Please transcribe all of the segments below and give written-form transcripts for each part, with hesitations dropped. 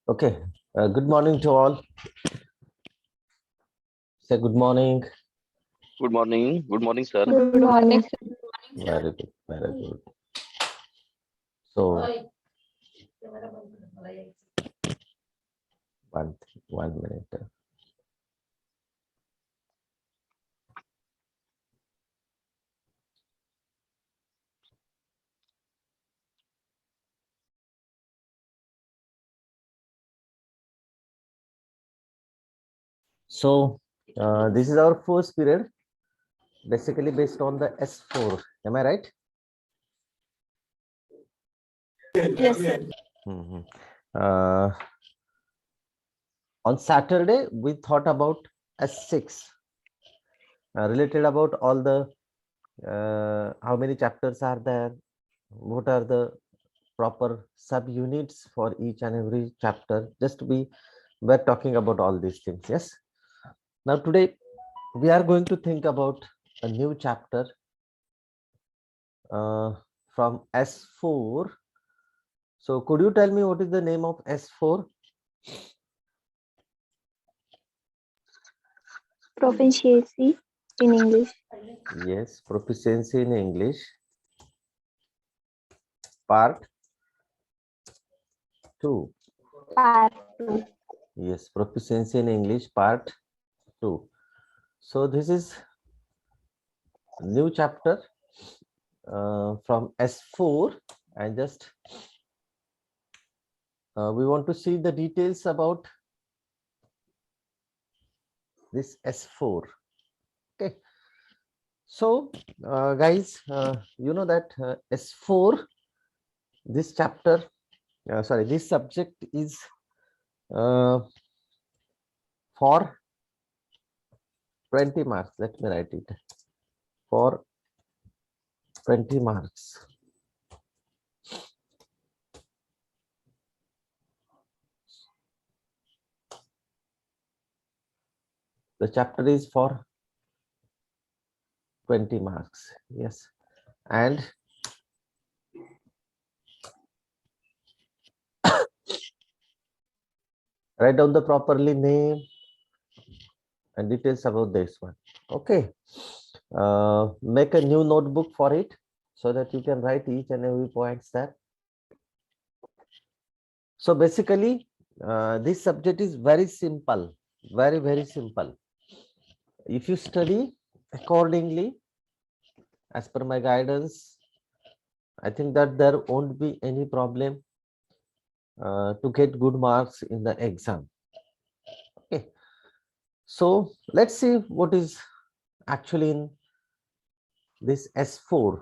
Okay. Good morning to all. Say good morning. Good morning. Good morning, sir. Good morning. Very good. Very good. So one minute. So this is our first period, basically based on the S4. Am I right? Yes, sir. On Saturday, we thought about S6, related about all the how many chapters are there, what are the proper subunits for each and every chapter. Just we were talking about all these things. Yes. Now today we are going to think about a new chapter from S4. So could you tell me what is the name of S4? Proficiency in English. Yes, proficiency in English. Part 2. Part 2. Yes, proficiency in English part 2. So this is a new chapter from S4, and just we want to see the details about this S4. Okay. So guys, you know that S4, this chapter, this subject is for 20 marks. Let me write it for 20 marks. The chapter is for 20 marks. Yes. And write down the properly name and details about this one. Okay. Make a new notebook for it so that you can write each and every points there. So basically, this subject is very simple, very simple. If you study accordingly, as per my guidance, I think that there won't be any problem to get good marks in the exam. Okay. So let's see what is actually in this S4.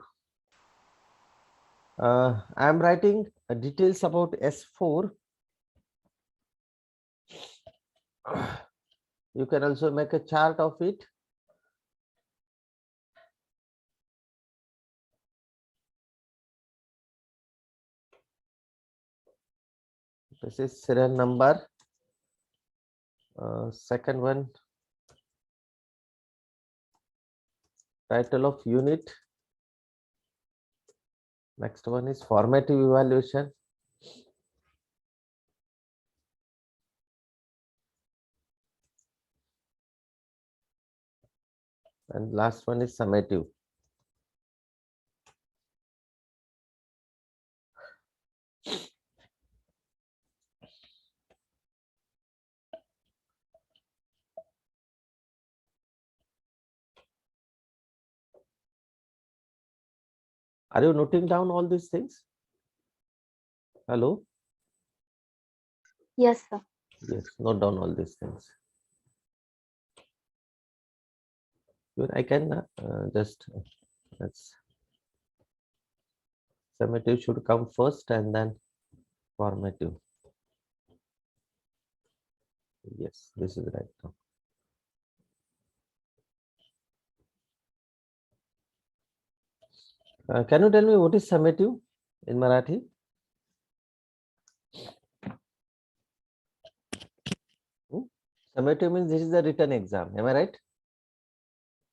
I am writing details about S4. You can also make a chart of it. This is serial number. Second one, title of unit. Next one is formative evaluation. And last one is summative. Are you noting down all these things? Hello? Yes, sir. Yes, note down all these things. I can just let's summative should come first and then formative. Yes, this is right now. Can you tell me what is summative in Marathi? Summative means this is the written exam. Am I right?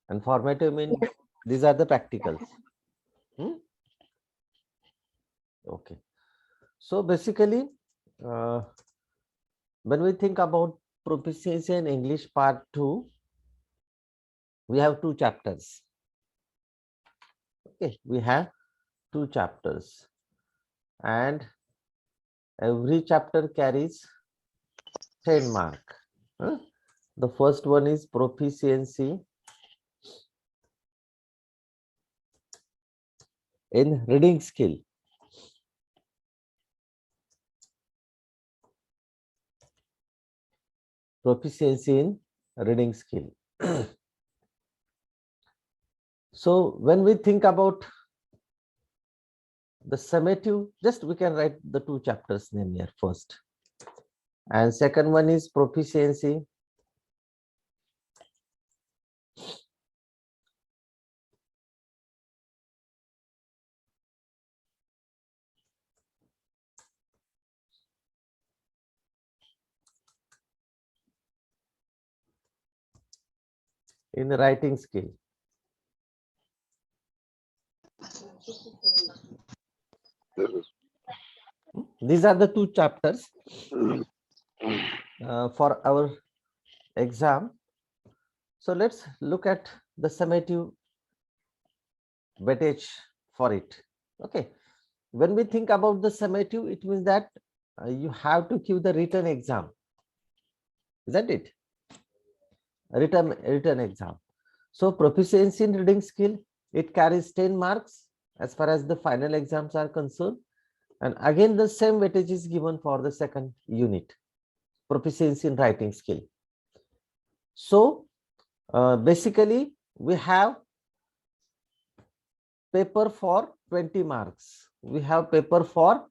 And formative means Yes. these are the practicals. Okay. So basically, when we think about proficiency in English part 2, we have 2 chapters. Okay, we have 2 chapters, and every chapter carries 10 mark. The first one is proficiency in reading skill. Proficiency in reading skill. So when we think about the summative, just we can write the 2 chapters name here first. And second one is proficiency in writing skill. These are the 2 chapters for our exam. So let's look at the summative weightage for it. Okay, when we think about the summative, it means that you have to give the written exam, isn't it? Written exam. So proficiency in reading skill, it carries 10 marks as far as the final exams are concerned, and again the same weightage is given for the second unit, proficiency in writing skill. So basically we have paper for 20 marks. We have paper for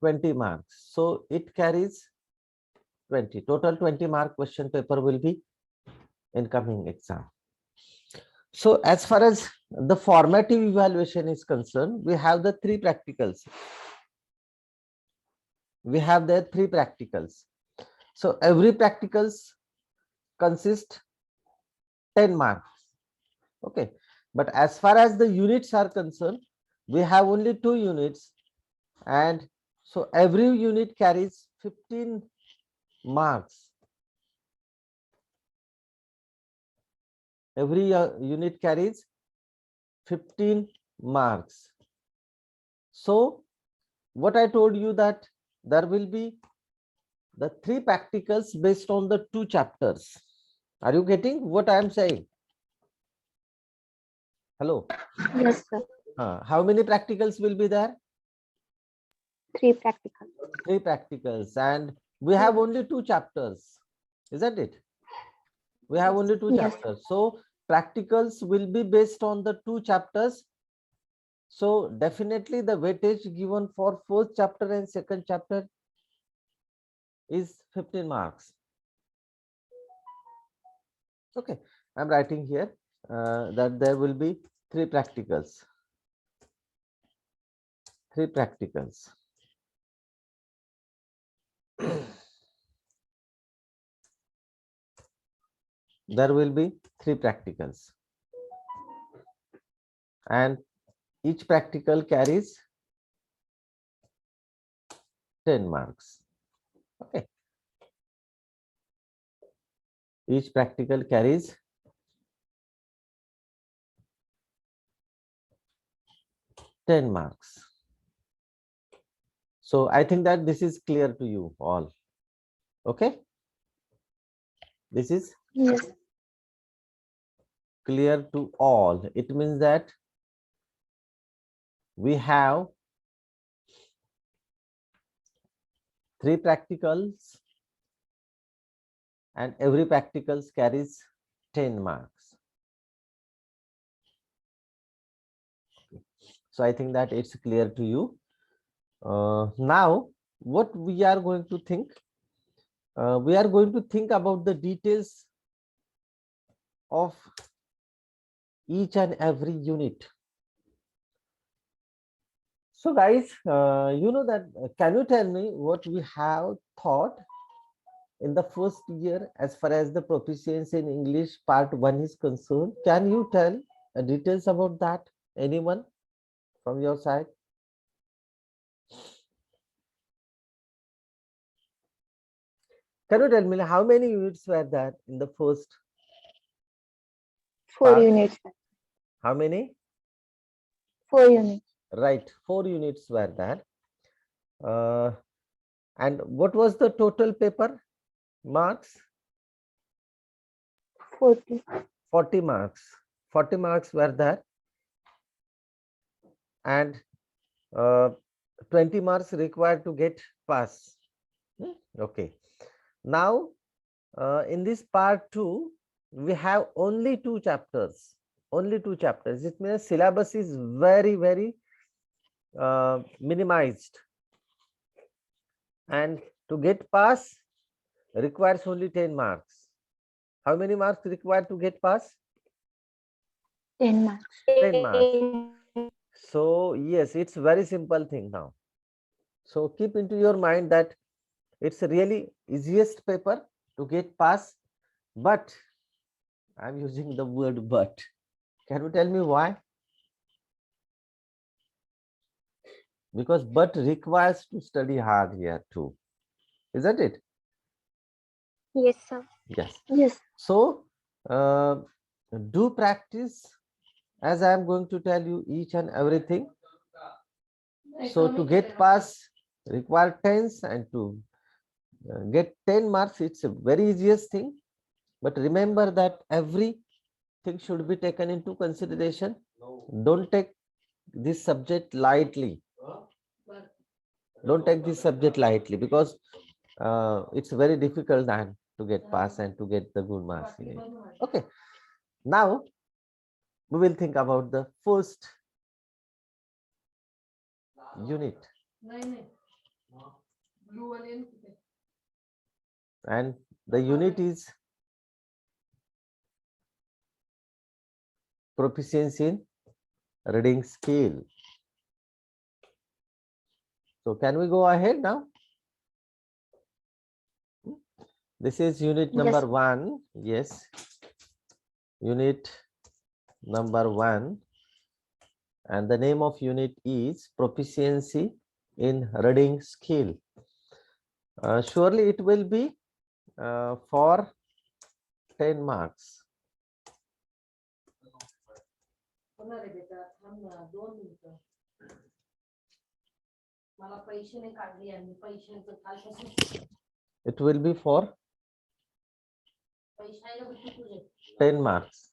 20 marks. So it carries 20. Total 20 mark question paper will be incoming exam. So as far as the formative evaluation is concerned, we have the 3 practicals. We have the 3 practicals. So every practicals consists 10 marks. Okay. But as far as the units are concerned, we have only 2 units, and so every unit carries 15 marks. Every unit carries 15 marks. So what I told you, that there will be the 3 practicals based on the 2 chapters. Are you getting what I am saying? Hello. Yes, sir. How many practicals will be there? 3 practical. 3 practicals, and we have only 2 chapters, isn't it? We have only 2 Yes. chapters. So practicals will be based on the 2 chapters. So definitely the weightage given for first chapter and second chapter is 15 marks. Okay, I'm writing here that there will be 3 practicals. 3 practicals. There will be 3 practicals, and each practical carries 10 marks. Okay, each practical carries 10 marks. So I think that this is clear to you all. Okay, this is Yes. clear to all. It means that we have 3 practicals, and every practicals carries 10 marks. So I think that it's clear to you. Now what we are going to think, we are going to think about the details of each and every unit. So guys, you know that, can you tell me what we have thought in the first year as far as the proficiency in English part 1 is concerned? Can you tell details about that? Anyone from your side? Can you tell me how many units were there in the first 4 part? units, sir. How many? 4 units. Right, 4 units were there. And what was the total paper marks? 40. 40 marks. 40 marks were there. And 20 marks required to get pass. Okay. Now, in this part 2, we have only 2 chapters. Only 2 chapters. It means syllabus is very, very minimized. And to get pass requires only 10 marks. How many marks required to get pass? 10 marks. 10 marks. So yes, it's very simple thing now. So keep into your mind that it's a really easiest paper to get pass, but I'm using the word but. Can you tell me why? Because but requires to study hard here too, isn't it? Yes, sir. Yes. Yes. So do practice as I am going to tell you each and everything. So to get pass require 10s, and to get 10 marks, it's a very easiest thing. But remember that everything should be taken into consideration. Don't take this subject lightly. Don't take this subject lightly, because it's very difficult then to get pass and to get the good marks in it. Okay. Now we will think about the first unit. And the unit is proficiency in reading skill. So can we go ahead now? This is unit number Yes. 1. Yes. Unit number 1. And the name of unit is proficiency in reading skill. Surely it will be for 10 marks. It will be for 10 marks.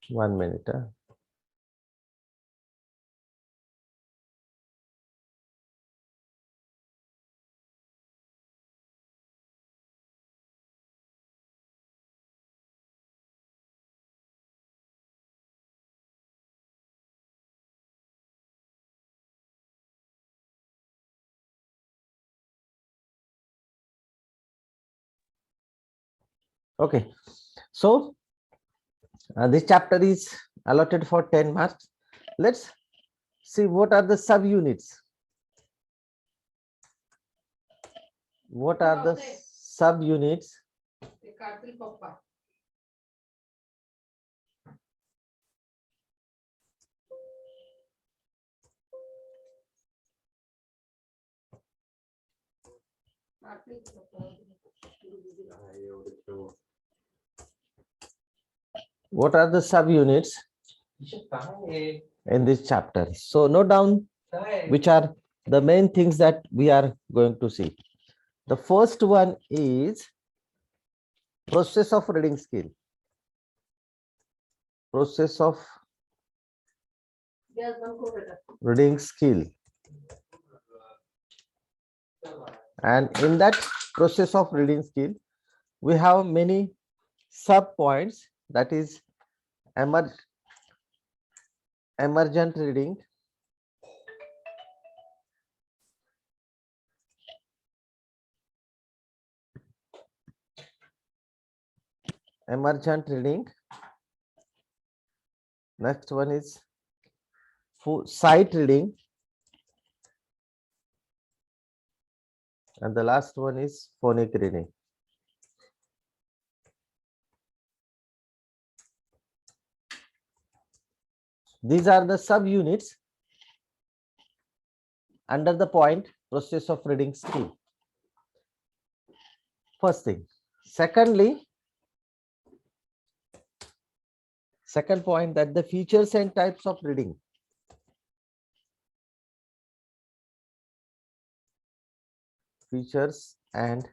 1 minute. Okay. So this chapter is allotted for 10 marks. Let's see what are the subunits. What are the subunits? What are the subunits in this chapter? So note down which are the main things that we are going to see. The first one is process of reading skill. Process of reading skill. And in that process of reading skill, we have many sub points, that is emergent reading, next one is sight reading, and the last one is phonic reading. These are the subunits under the point process of reading skill. First thing. Second point, that the features and types of reading. Features and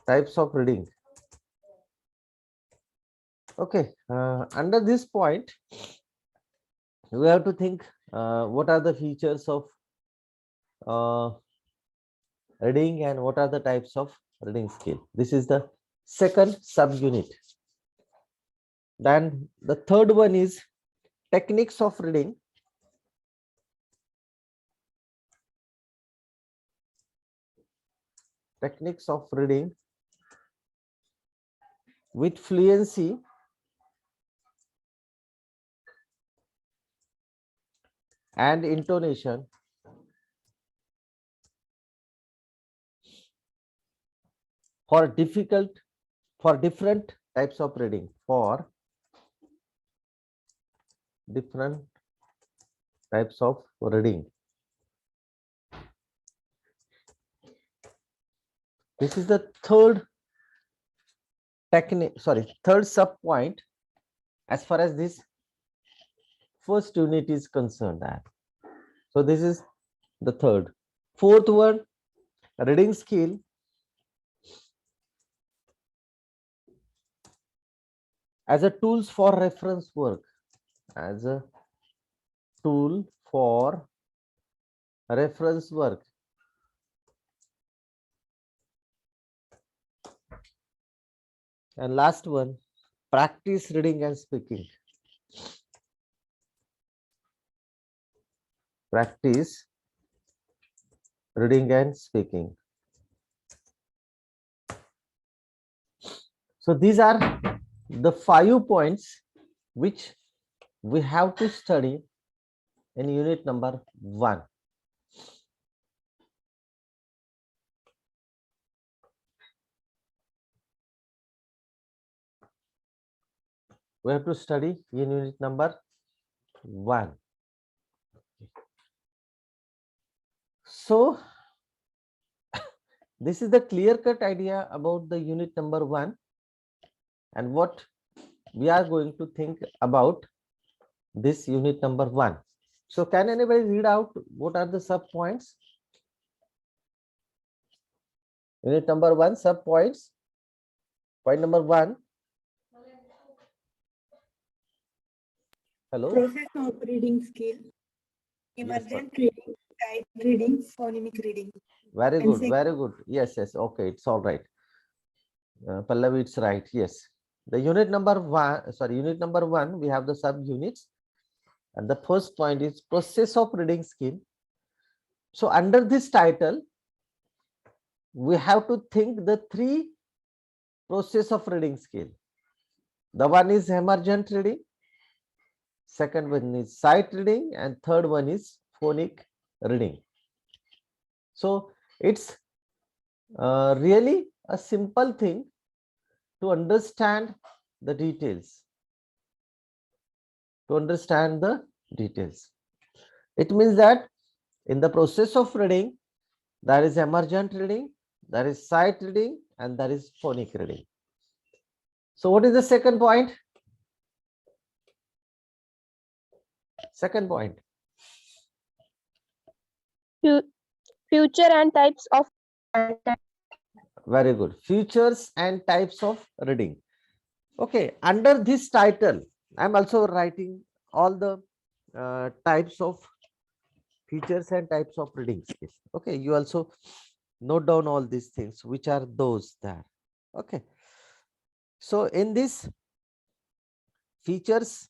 types of reading. Okay, under this point, we have to think what are the features of reading and what are the types of reading skill. This is the second subunit. Then the third one is techniques of reading. Techniques of reading with fluency and intonation for different types of reading, for different types of reading. This is the third sub point as far as this first unit is concerned. So this is the third. Fourth one, reading skill as a tools for reference work. As a tool for reference work. And last one, practice reading and speaking. Practice reading and speaking. So these are the 5 points which we have to study in unit number 1. We have to study in unit number 1. So this is the clear-cut idea about the unit number 1 and what we are going to think about this unit number 1. So can anybody read out what are the sub points? Unit number 1, sub points. Point number 1. Hello. Process of reading skill, emergent reading, guide reading, phonemic reading. Very And good, second- very good. Yes, okay, it's all right. Pallavi, it's right. Yes. The unit number 1, we have the sub units. And the first point is process of reading skill. So under this title, we have to think the 3 process of reading skill. The one is emergent reading, second one is sight reading, and third one is phonic reading. So it's really a simple thing to understand the details. It means that in the process of reading, there is emergent reading, there is sight reading, and there is phonic reading. So what is the second point? Second point. Future and types of Very good. Features and types of reading. Okay, under this title, I'm also writing all the types of features and types of reading skills. Okay, you also note down all these things, which are those there. Okay. So in this features,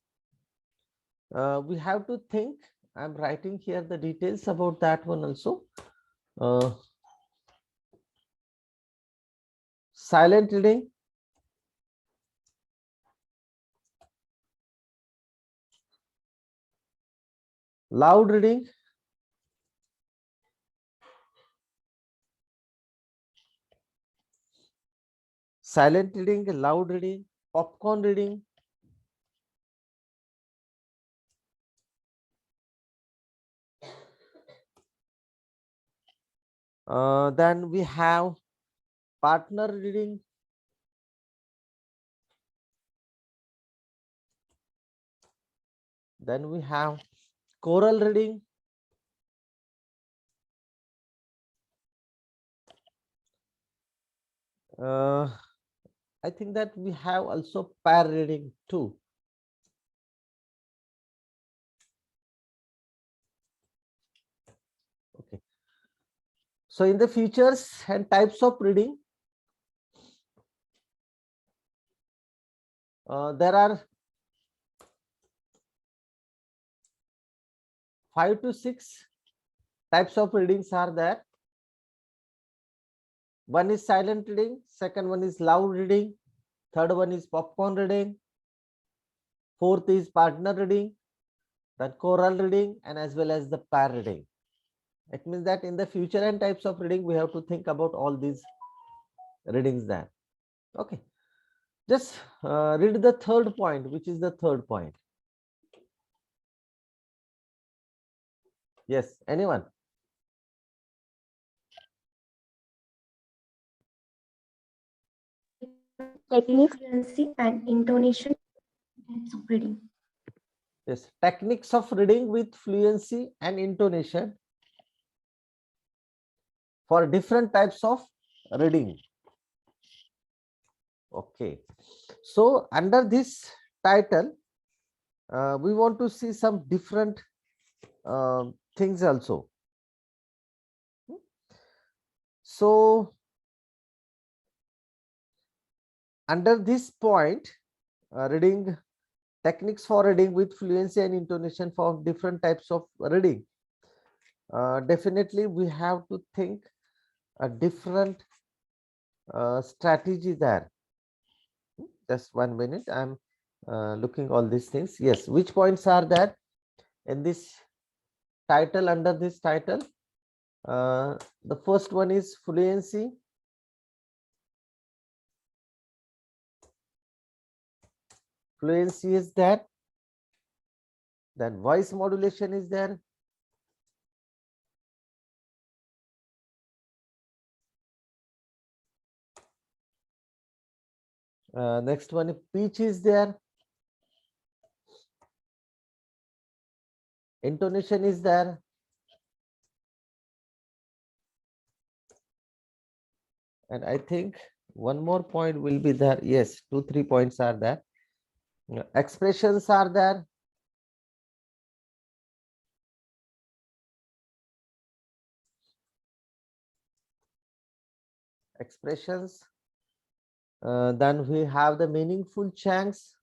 we have to think, I'm writing here the details about that one also. Silent reading, loud reading, silent reading, loud reading, popcorn reading, Then we have partner reading. Then we have choral reading. I think that we have also pair reading too. Okay. So in the features and types of reading, there are 5 to 6 types of readings are there. One is silent reading, second one is loud reading, third one is popcorn reading, fourth is partner reading, then choral reading, and as well as the pair reading. It means that in the future and types of reading, we have to think about all these readings there. Okay. Just read the third point. Which is the third point? Yes, anyone? Technique, fluency, and intonation types of reading. Yes, techniques of reading with fluency and intonation for different types of reading. Okay, so under this title, we want to see some different things also. So under this point, reading techniques for reading with fluency and intonation for different types of reading. Definitely, we have to think a different strategy there. Just 1 minute. I'm looking all these things. Yes, which points are there in this title? Under this title, the first one is fluency. Fluency is there. Then voice modulation is there. Next one, pitch is there. Intonation is there. And I think one more point will be there. Yes, 2-3 points are there. Expressions are there. Expressions. Then we have the meaningful chunks.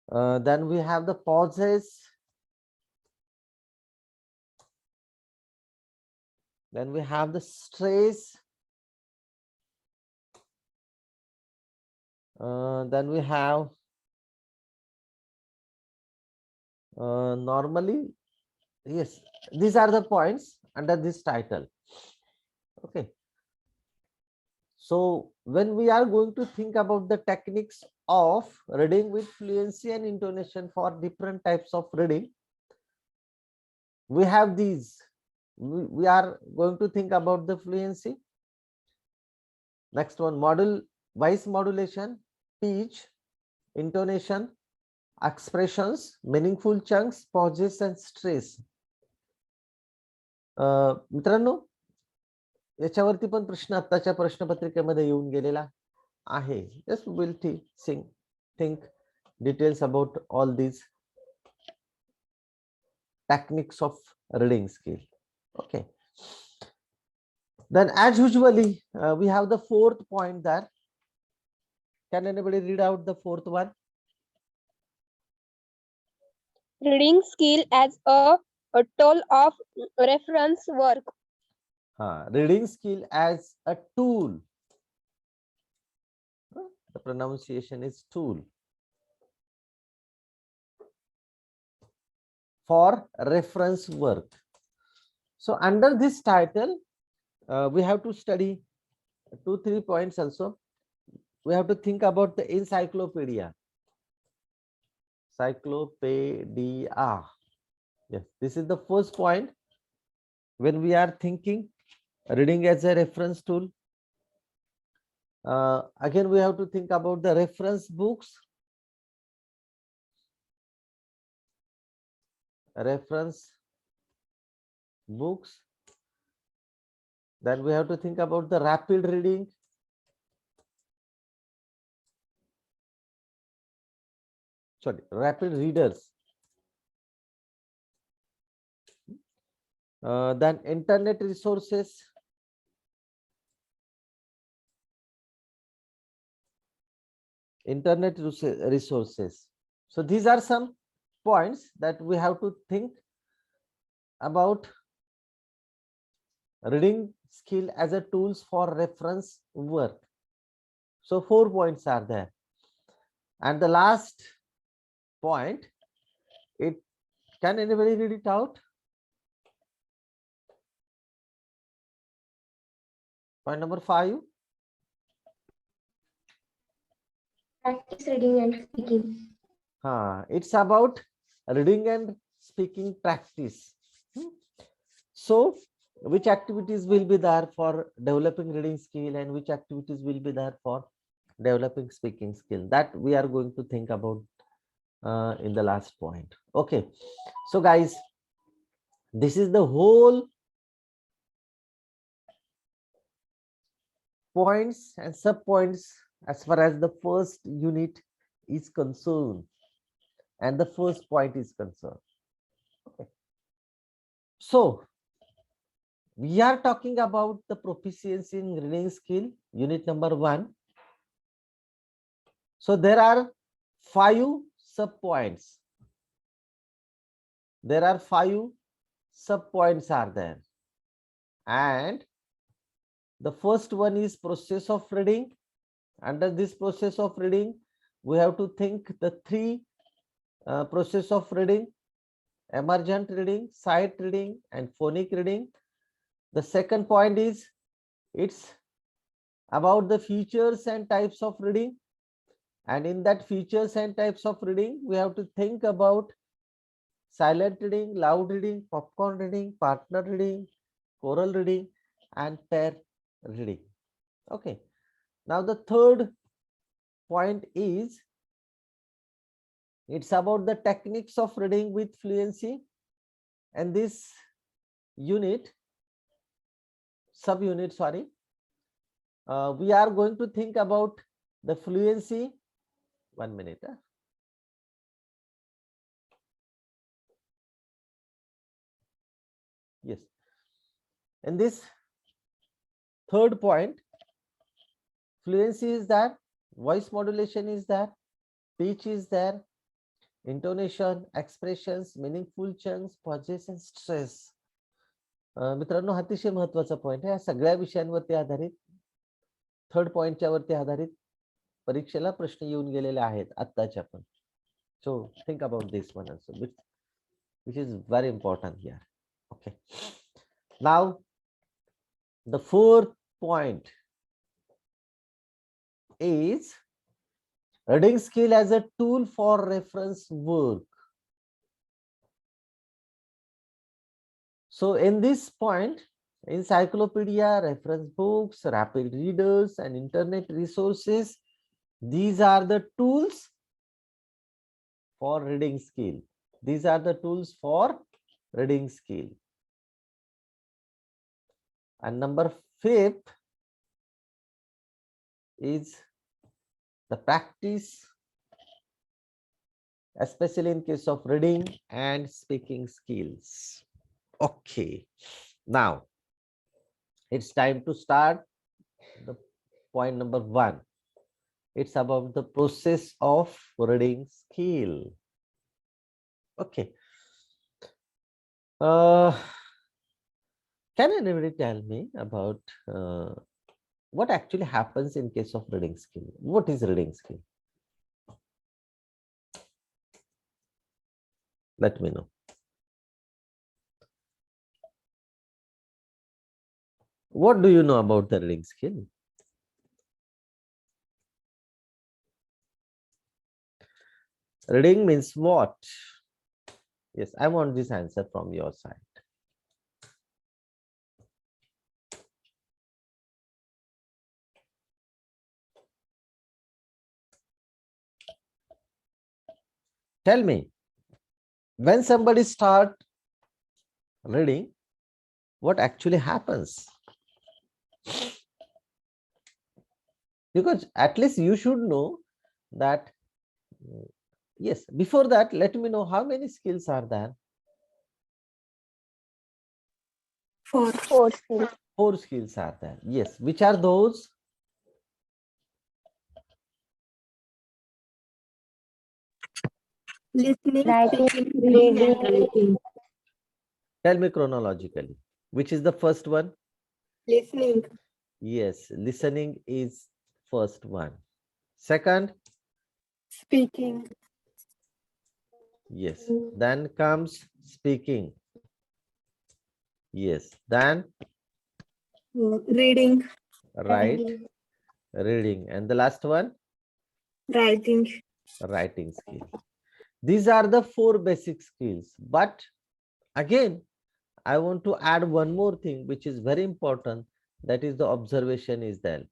Then we have the pauses. Then we have the stress. Then we have normally, yes, these are the points under this title. Okay. So when we are going to think about the techniques of reading with fluency and intonation for different types of reading, we have these. We are going to think about the fluency. Next one, voice modulation, pitch, intonation, expressions, meaningful chunks, pauses and stress. मित्रांनो, याच्यावरती पण प्रश्न आताच्या प्रश्नपत्रिकेमध्ये येऊन गेलेला आहे. Just will think details about all these techniques of reading skill. Okay. Then as usually, we have the fourth point there. Can anybody read out the fourth one? Reading skill as a tool of reference work. Reading skill as a tool. The pronunciation is tool. For reference work. So under this title, we have to study 2-3 points also. We have to think about the encyclopedia. Cyclopedia. Yes, this is the first point when we are thinking reading as a reference tool. Again, we have to think about the reference books. Reference books. Then we have to think about the rapid reading. Sorry, rapid readers. Then internet resources. Internet resources. So these are some points that we have to think about reading skill as a tools for reference work. So 4 points are there. And the last point, can anybody read it out? Point number 5. Practice reading and speaking. It's about reading and speaking practice. So which activities will be there for developing reading skill and which activities will be there for developing speaking skill? That we are going to think about in the last point. Okay, so guys, this is the whole points and sub points as far as the first unit is concerned and the first point is concerned. Okay. So we are talking about the proficiency in reading skill, unit number 1. So there are 5 sub points. There are 5 sub points are there, and the first one is process of reading. Under this process of reading, we have to think the 3 process of reading: emergent reading, sight reading, and phonic reading. The second point is it's about the features and types of reading, and in that features and types of reading, we have to think about silent reading, loud reading, popcorn reading, partner reading, choral reading, and pair reading. Okay. Now the third point is it's about the techniques of reading with fluency, and this unit, subunit, sorry, we are going to think about the fluency. 1 minute. Yes. In this third point, fluency is there, voice modulation is there, pitch is there, intonation, expressions, meaningful chunks, pauses and stress. मित्रांनो, अतिशय महत्वाचा point आहे. या सगळ्या विषयांवरती आधारित, third पॉइंटच्या वरती आधारित परीक्षेला प्रश्न येऊन गेलेले आहेत आत्ताच्या पण. So think about this one also, which is very important here. Okay, now the fourth point is reading skill as a tool for reference work. So in this point, encyclopedia, reference books, rapid readers, and internet resources, these are the tools for reading skill. These are the tools for reading skill. And number 5 is the practice, especially in case of reading and speaking skills. Okay, now it's time to start the point number 1. It's about the process of reading skill. Okay. Can anybody tell me about what actually happens in case of reading skill? What is reading skill? Let me know. What do you know about the reading skill? Reading means what? Yes, I want this answer from your side. Tell me, when somebody start reading, what actually happens? Because at least you should know that. Yes, before that, let me know how many skills are there. 4. 4 skills. 4 skills are there. Yes, which are those? Listening, Writing, speaking, reading, and reading. writing. Tell me chronologically. Which is the first one? Listening, Yes, listening is first one. Second, speaking, yes. Then comes speaking. Yes. Then reading, right, reading. And the last one, writing. writing skill. These are the 4 basic skills. But again, I want to add one more thing, which is very important. That is the observation is there.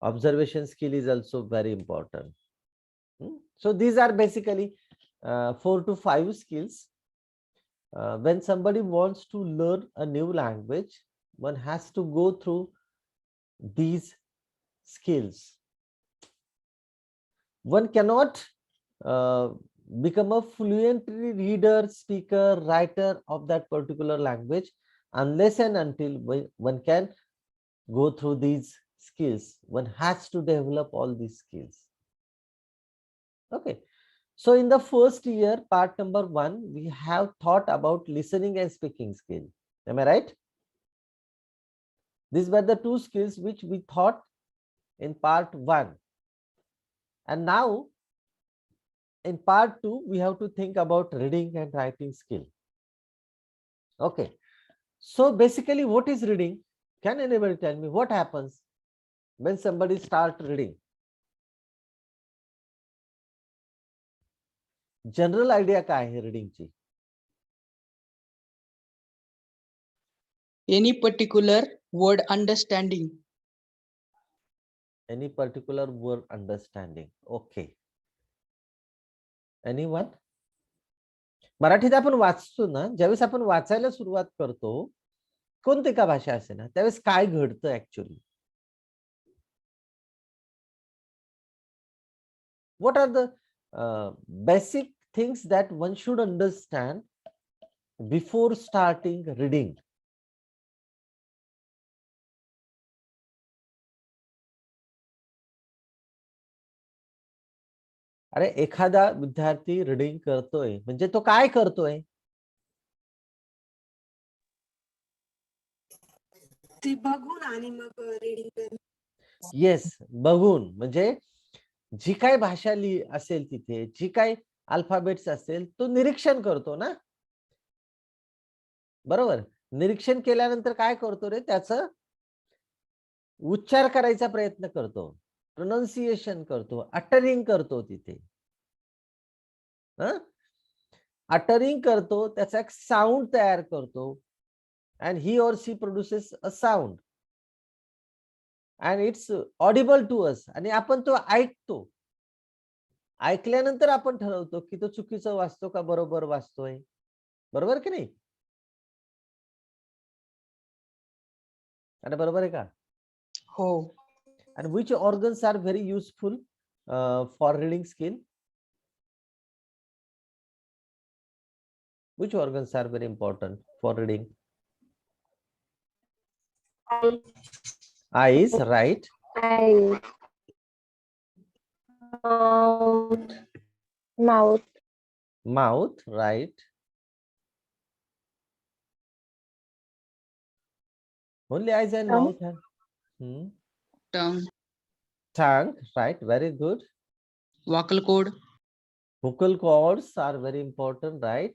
Observation skill is also very important. So these are basically 4 to 5 skills. When somebody wants to learn a new language, one has to go through these skills. One cannot become a fluent reader, speaker, writer of that particular language unless and until one can go through these skills. One has to develop all these skills. Okay. So in the first year, part number 1, we have thought about listening and speaking skill. Am I right? These were the 2 skills which we thought in part 1. And now in part 2, we have to think about reading and writing skill. Okay. So basically, what is reading? Can anybody tell me what happens when somebody starts reading? General idea काय आहे reading ची? Any particular word understanding. Any particular word understanding. Okay. Anyone? मराठीत आपण वाचतो ना, ज्यावेळेस आपण वाचायला सुरुवात करतो, कोणती का भाषा असे ना, त्यावेळेस काय घडतं actually? What are the basic things that one should understand before starting reading? अरे एखादा विद्यार्थी रीडिंग करतोय म्हणजे तो काय करतोय? ते बघून आणि मग रीडिंग. येस, बघून म्हणजे जी काय भाषा असेल तिथे, जी काय अल्फाबेट्स असेल, तो निरीक्षण करतो ना. बरोबर. निरीक्षण केल्यानंतर काय करतो रे, त्याचं उच्चार करायचा प्रयत्न करतो, प्रोनाउन्सिएशन करतो, अटरिंग करतो तिथे. अटरिंग करतो, त्याचा एक साऊंड तयार करतो, and he or she produces a sound and it's audible to us. आणि आपण तो ऐकतो. ऐकल्यानंतर आपण ठरवतो की तो चुकीचं वाचतो का बरोबर वाचतोय. बरोबर की नाही? आणि बरोबर आहे का? हो. And which organs are very useful for reading skill? Which organs are very important for reading? Eyes, right? Eyes. Mouth. Mouth, right? Only eyes and Tongue. mouth have. Tongue. Tongue, right? Very good. Vocal cord. Vocal cords are very important, right?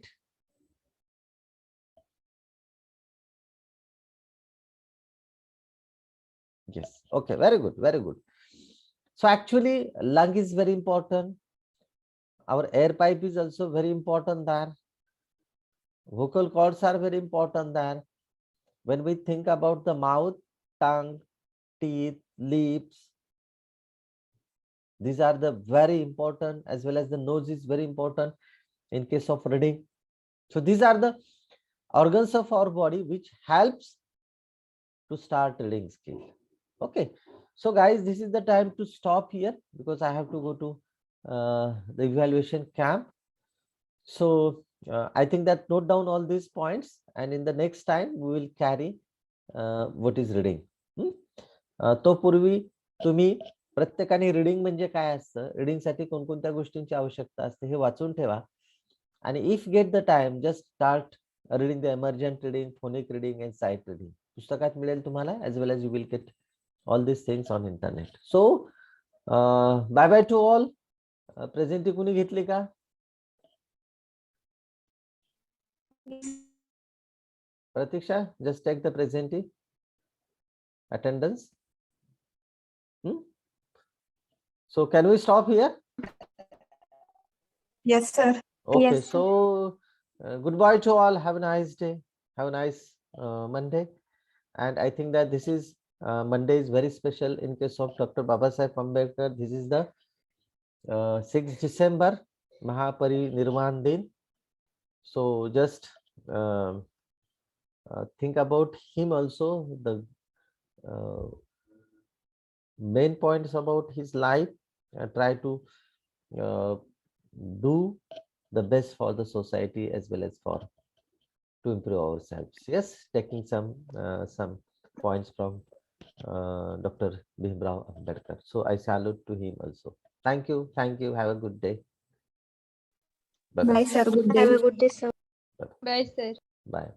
Yes. Okay. Very good. Very good. So actually, lung is very important. Our air pipe is also very important there. Vocal cords are very important there. When we think about the mouth, tongue, teeth, lips, these are the very important, as well as the nose is very important in case of reading. So these are the organs of our body which helps to start reading skill. Okay, so guys, this is the time to stop here because I have to go to the evaluation camp. So I think that note down all these points, and in the next time we will carry what is reading. तो पूर्वी तुम्ही प्रत्येकाने reading म्हणजे काय असतं, reading साठी कोणकोणत्या गोष्टींची आवश्यकता असते हे वाचून ठेवा. आणि if get the time just start reading the emergent reading, phonic reading and sight reading. पुस्तकात मिळेल तुम्हाला, as well as you will get all this things on internet. So bye bye to all. Presenty कुणी घेतली का? Pratiksha, just take the presentee. Attendance. So can we stop here? Yes, sir. Okay, Yes, so goodbye to all. Have a nice day. Have a nice Monday. And I think that this is Monday is very special in case of Dr. Babasaheb Ambedkar. This is the 6th December, Mahaparinirvan Din. So just think about him also, the main points about his life, try to do the best for the society as well as for to improve ourselves. Yes, taking some points from Dr. Bhimrao Ambedkar. So I salute to him also. Thank you. Have a good day. Bye Bye, bye. sir. Good day. Have a good day, sir. Bye, sir. Bye.